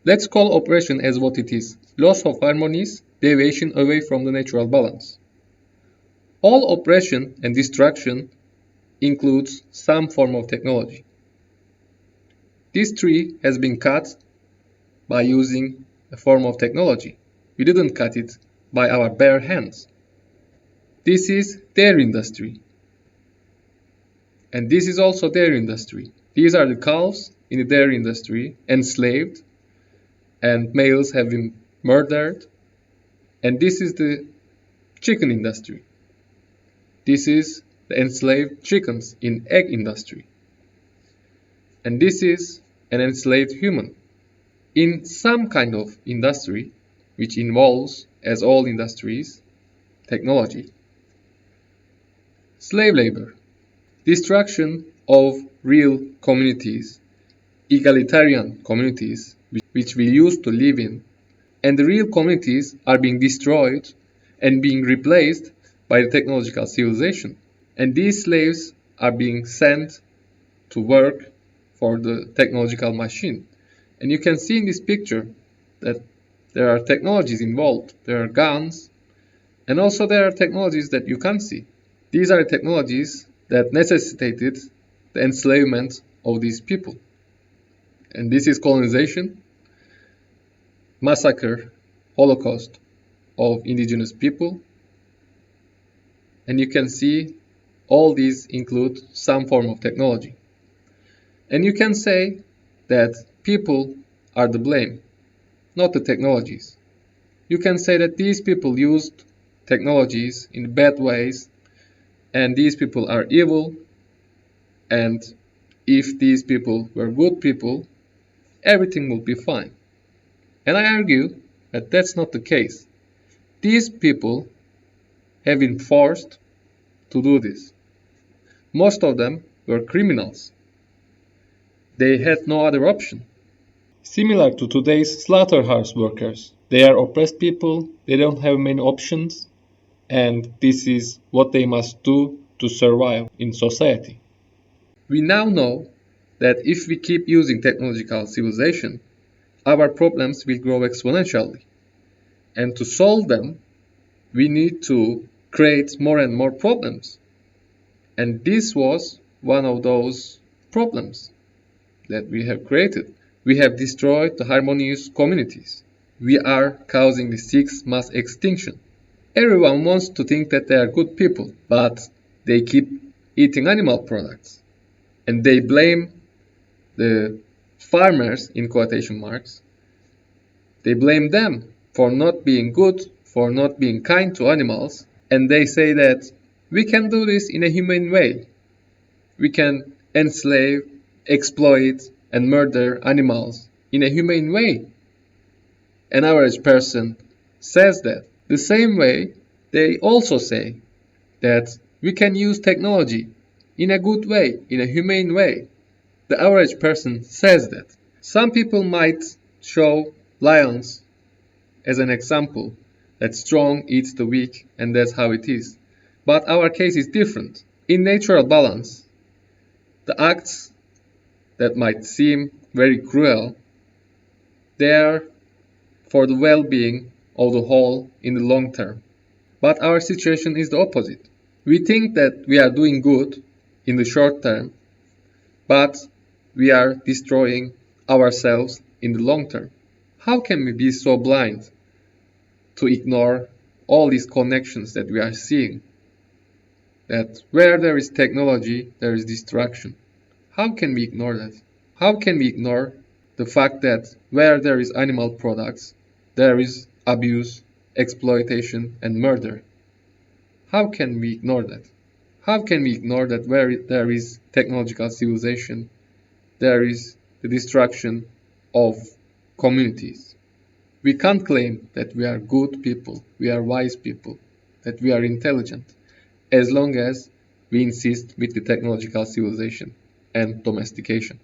Let's call operation as what it is: loss of harmonies, deviation away from the natural balance. All oppression and destruction includes some form of technology. This tree has been cut by using a form of technology. We didn't cut it by our bare hands. This is their industry. And this is also their industry. These are the cows in the dairy industry, enslaved, and males have been murdered. And this is the chicken industry. This is the enslaved chickens in egg industry. And this is an enslaved human in some kind of industry, which involves, as all industries, technology. Slave labor, destruction of real communities, egalitarian communities, which we used to live in, and the real communities are being destroyed and being replaced by the technological civilization. And these slaves are being sent to work for the technological machine. And you can see in this picture that there are technologies involved. There are guns, and also there are technologies that you can't see. These are technologies that necessitated the enslavement of these people. And this is colonization, massacre, holocaust of indigenous people. And you can see all these include some form of technology. And you can say that people are the blame, not the technologies. You can say that these people used technologies in bad ways, and these people are evil, and if these people were good people, everything will be fine. And I argue that that's not the case. These people have been forced to do this. Most of them were criminals. They had no other option. Similar to today's slaughterhouse workers, they are oppressed people, they don't have many options, and this is what they must do to survive in society. We now know that if we keep using technological civilization, our problems will grow exponentially. And to solve them, we need to create more and more problems. And this was one of those problems that we have created. We have destroyed the harmonious communities. We are causing the sixth mass extinction. Everyone wants to think that they are good people, but they keep eating animal products. And they blame the farmers, in quotation marks. They blame them for not being good, for not being kind to animals. And they say that we can do this in a humane way. We can enslave, exploit, and murder animals in a humane way. An average person says that. The same way, they also say that we can use technology in a good way, in a humane way. The average person says that. Some people might show lions as an example, that strong eats the weak, and that's how it is. But our case is different. In natural balance, the acts that might seem very cruel, they are for the well-being of the whole in the long term. But our situation is the opposite. We think that we are doing good in the short term, but we are destroying ourselves in the long term. How can we be so blind to ignore all these connections that we are seeing? That where there is technology, there is destruction. How can we ignore that? How can we ignore the fact that where there is animal products, there is abuse, exploitation, and murder? How can we ignore that? How can we ignore that where there is technological civilization, there is the destruction of communities? We can't claim that we are good people, we are wise people, that we are intelligent, as long as we insist with the technological civilization and domestication.